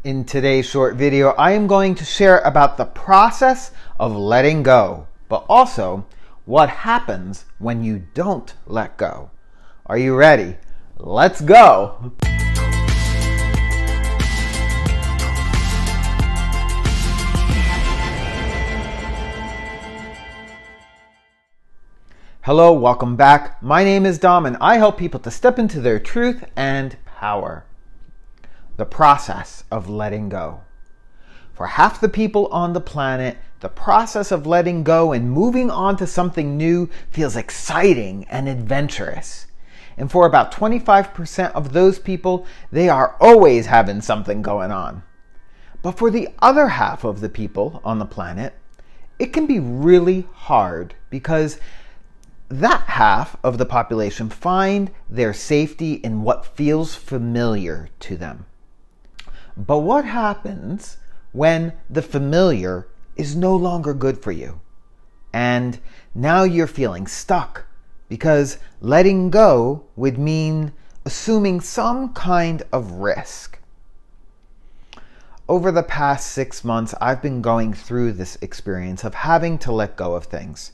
In today's short video, I am going to share about the process of letting go, but also what happens when you don't let go. Are you ready? Let's go! Hello, welcome back. My name is Dom and I help people to step into their truth and power. The process of letting go. For half the people on the planet, the process of letting go and moving on to something new feels exciting and adventurous. And for about 25% of those people, they are always having something going on. But for the other half of the people on the planet, it can be really hard because that half of the population find their safety in what feels familiar to them. But what happens when the familiar is no longer good for you? And now you're feeling stuck because letting go would mean assuming some kind of risk. Over the past 6 months, I've been going through this experience of having to let go of things.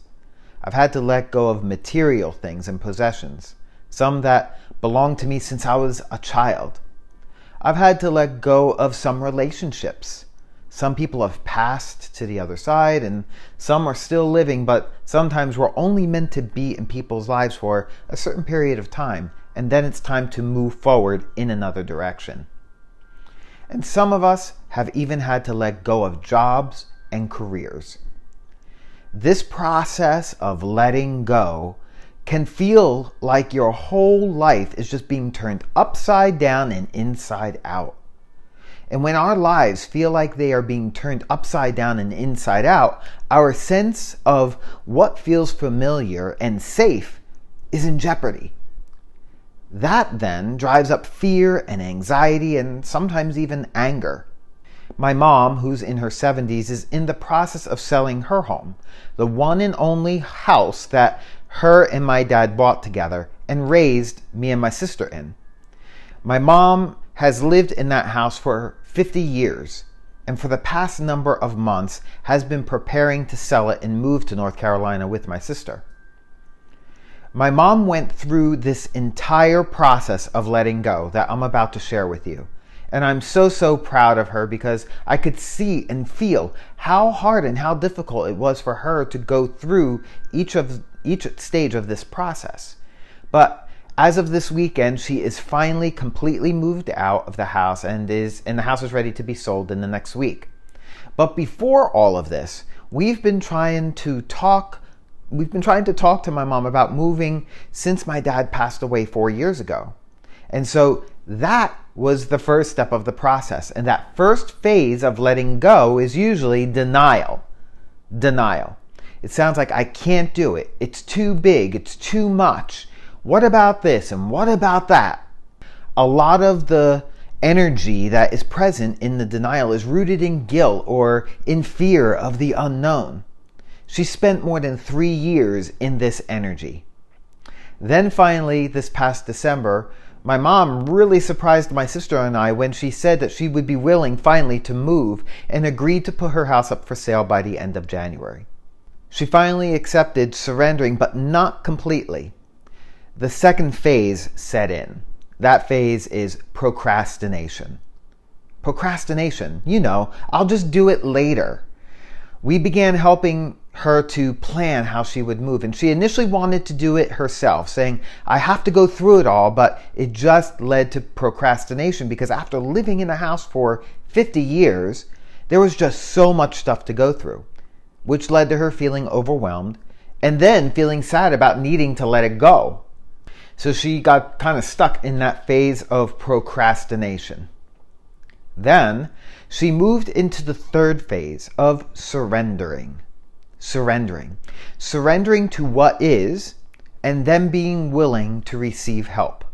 I've had to let go of material things and possessions, some that belonged to me since I was a child. I've had to let go of some relationships. Some people have passed to the other side and some are still living, but sometimes we're only meant to be in people's lives for a certain period of time, and then it's time to move forward in another direction. And some of us have even had to let go of jobs and careers. This process of letting go can feel like your whole life is just being turned upside down and inside out. And when our lives feel like they are being turned upside down and inside out, our sense of what feels familiar and safe is in jeopardy. That then drives up fear and anxiety and sometimes even anger. My mom, who's in her 70s, is in the process of selling her home, the one and only house that her and my dad bought together and raised me and my sister in. My mom has lived in that house for 50 years and for the past number of months has been preparing to sell it and move to North Carolina with my sister. My mom went through this entire process of letting go that I'm about to share with you. And I'm so proud of her because I could see and feel how hard and how difficult it was for her to go through each stage of this process. But as of this weekend, she is finally completely moved out of the house and the house is ready to be sold in the next week. But before all of this, we've been trying to talk to my mom about moving since my dad passed away 4 years ago. And so that was the first step of the process. And that first phase of letting go is usually denial. Denial. It sounds like I can't do it. It's too big. It's too much. What about this and what about that? A lot of the energy that is present in the denial is rooted in guilt or in fear of the unknown. She spent more than 3 years in this energy. Then finally, this past December, my mom really surprised my sister and I when she said that she would be willing finally to move and agreed to put her house up for sale by the end of January. She finally accepted surrendering, but not completely. The second phase set in. That phase is procrastination. Procrastination, I'll just do it later. We began helping her to plan how she would move. And she initially wanted to do it herself, saying, I have to go through it all, but it just led to procrastination because after living in a house for 50 years, there was just so much stuff to go through, which led to her feeling overwhelmed and then feeling sad about needing to let it go. So she got kind of stuck in that phase of procrastination. Then she moved into the third phase of surrendering. Surrendering to what is, and then being willing to receive help.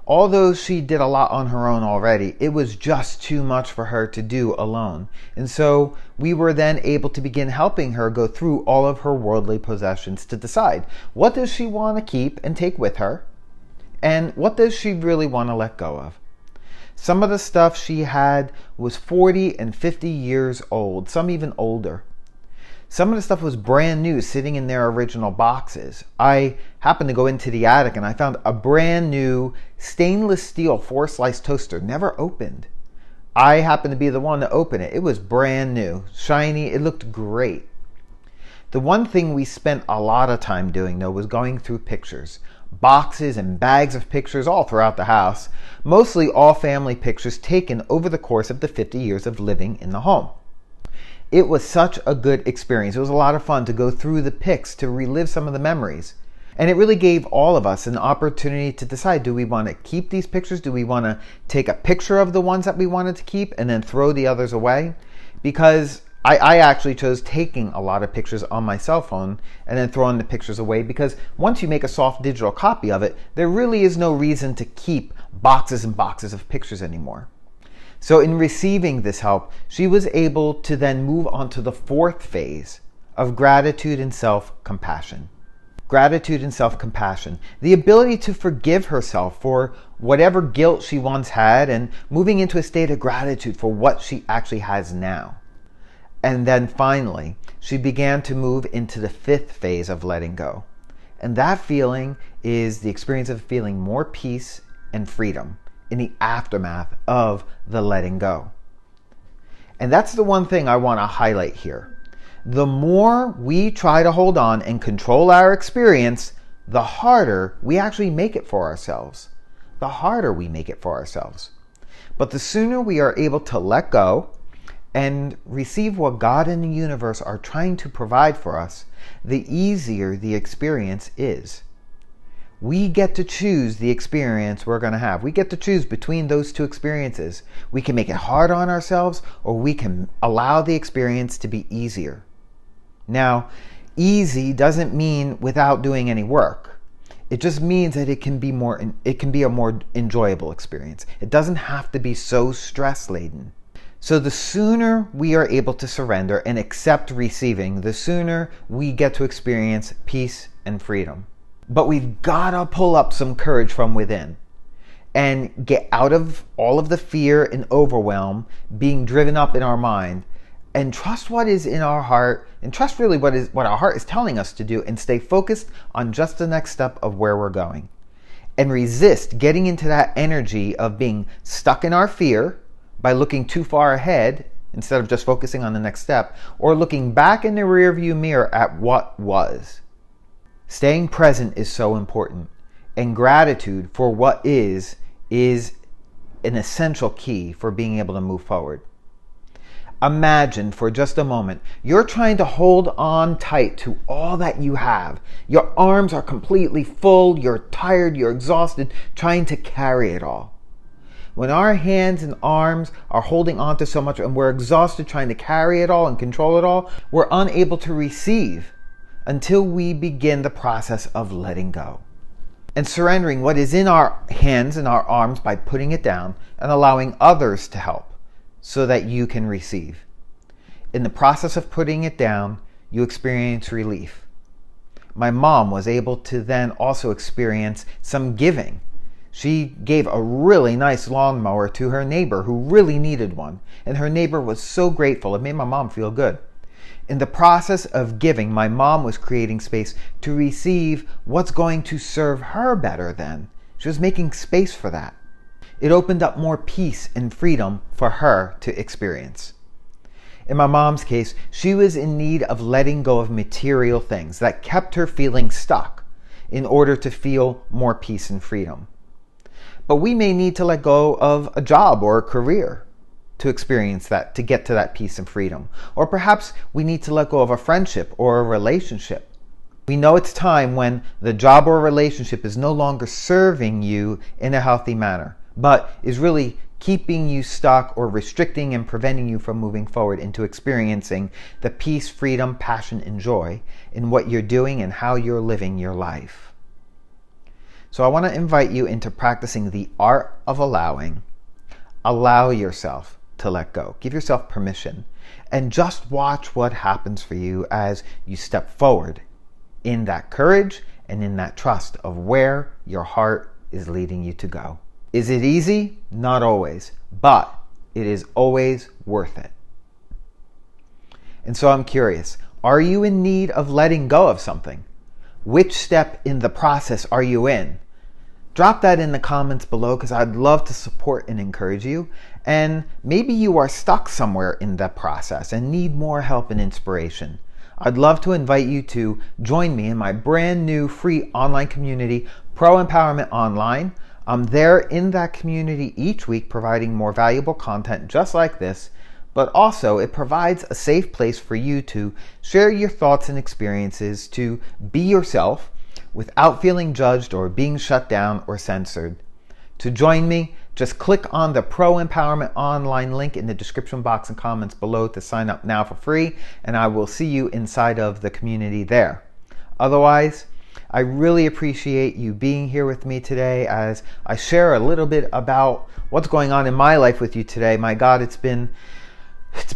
Although she did a lot on her own already, it was just too much for her to do alone. And so we were then able to begin helping her go through all of her worldly possessions to decide what does she want to keep and take with her, and what does she really want to let go of. Some of the stuff she had was 40 and 50 years old, some even older. Some of the stuff was brand new, sitting in their original boxes. I happened to go into the attic and I found a brand new stainless steel 4-slice toaster, never opened. I happened to be the one to open it. It was brand new, shiny, it looked great. The one thing we spent a lot of time doing, though, was going through pictures. Boxes and bags of pictures all throughout the house. Mostly all family pictures taken over the course of the 50 years of living in the home. It was such a good experience. It was a lot of fun to go through the pics, to relive some of the memories. And it really gave all of us an opportunity to decide, do we want to keep these pictures? Do we want to take a picture of the ones that we wanted to keep and then throw the others away? Because I actually chose taking a lot of pictures on my cell phone and then throwing the pictures away, because once you make a soft digital copy of it, there really is no reason to keep boxes and boxes of pictures anymore. So in receiving this help, she was able to then move on to the 4th phase of gratitude and self-compassion. Gratitude and self-compassion. The ability to forgive herself for whatever guilt she once had and moving into a state of gratitude for what she actually has now. And then finally, she began to move into the 5th phase of letting go. And that feeling is the experience of feeling more peace and freedom in the aftermath of the letting go. And that's the one thing I want to highlight here. The more we try to hold on and control our experience, the harder we actually make it for ourselves. The harder we make it for ourselves. But the sooner we are able to let go and receive what God and the universe are trying to provide for us, the easier the experience is. We get to choose the experience we're going to have. We get to choose between those two experiences. We can make it hard on ourselves, or we can allow the experience to be easier. Now, easy doesn't mean without doing any work. It just means that it can be a more enjoyable experience. It doesn't have to be so stress-laden. So the sooner we are able to surrender and accept receiving, the sooner we get to experience peace and freedom. But we've got to pull up some courage from within and get out of all of the fear and overwhelm being driven up in our mind, and trust what is in our heart, and trust really what our heart is telling us to do, and stay focused on just the next step of where we're going. And resist getting into that energy of being stuck in our fear by looking too far ahead instead of just focusing on the next step, or looking back in the rearview mirror at what was. Staying present is so important, and gratitude for what is an essential key for being able to move forward. Imagine for just a moment, you're trying to hold on tight to all that you have. Your arms are completely full, you're tired, you're exhausted, trying to carry it all. When our hands and arms are holding on to so much and we're exhausted trying to carry it all and control it all, we're unable to receive until we begin the process of letting go and surrendering what is in our hands and our arms by putting it down and allowing others to help so that you can receive. In the process of putting it down, you experience relief. My mom was able to then also experience some giving. She gave a really nice lawnmower to her neighbor who really needed one, and her neighbor was so grateful. It made my mom feel good. In the process of giving, my mom was creating space to receive what's going to serve her better then. She was making space for that. It opened up more peace and freedom for her to experience. In my mom's case, she was in need of letting go of material things that kept her feeling stuck in order to feel more peace and freedom. But we may need to let go of a job or a career to experience that, to get to that peace and freedom. Or perhaps we need to let go of a friendship or a relationship. We know it's time when the job or relationship is no longer serving you in a healthy manner, but is really keeping you stuck or restricting and preventing you from moving forward into experiencing the peace, freedom, passion, and joy in what you're doing and how you're living your life. So I want to invite you into practicing the art of allowing. Allow yourself to let go. Give yourself permission and just watch what happens for you as you step forward in that courage and in that trust of where your heart is leading you to go. Is it easy? Not always, but it is always worth it. And so I'm curious, are you in need of letting go of something? Which step in the process are you in? Drop that in the comments below because I'd love to support and encourage you. And maybe you are stuck somewhere in that process and need more help and inspiration. I'd love to invite you to join me in my brand new free online community, Pro Empowerment Online. I'm there in that community each week providing more valuable content just like this, but also it provides a safe place for you to share your thoughts and experiences, to be yourself without feeling judged or being shut down or censored. To join me, just click on the Pro Empowerment Online link in the description box and comments below to sign up now for free, and I will see you inside of the community there. Otherwise, I really appreciate you being here with me today as I share a little bit about what's going on in my life with you today. My God, it's been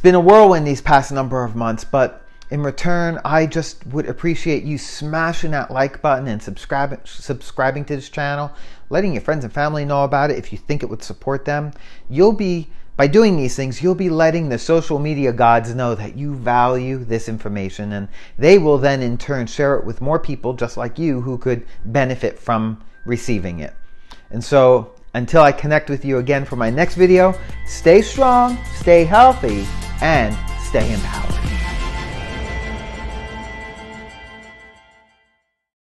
a whirlwind these past number of months, but in return, I just would appreciate you smashing that like button and subscribing to this channel, letting your friends and family know about it if you think it would support them. By doing these things, you'll be letting the social media gods know that you value this information, and they will then in turn share it with more people just like you who could benefit from receiving it. And so until I connect with you again for my next video, stay strong, stay healthy, and stay empowered.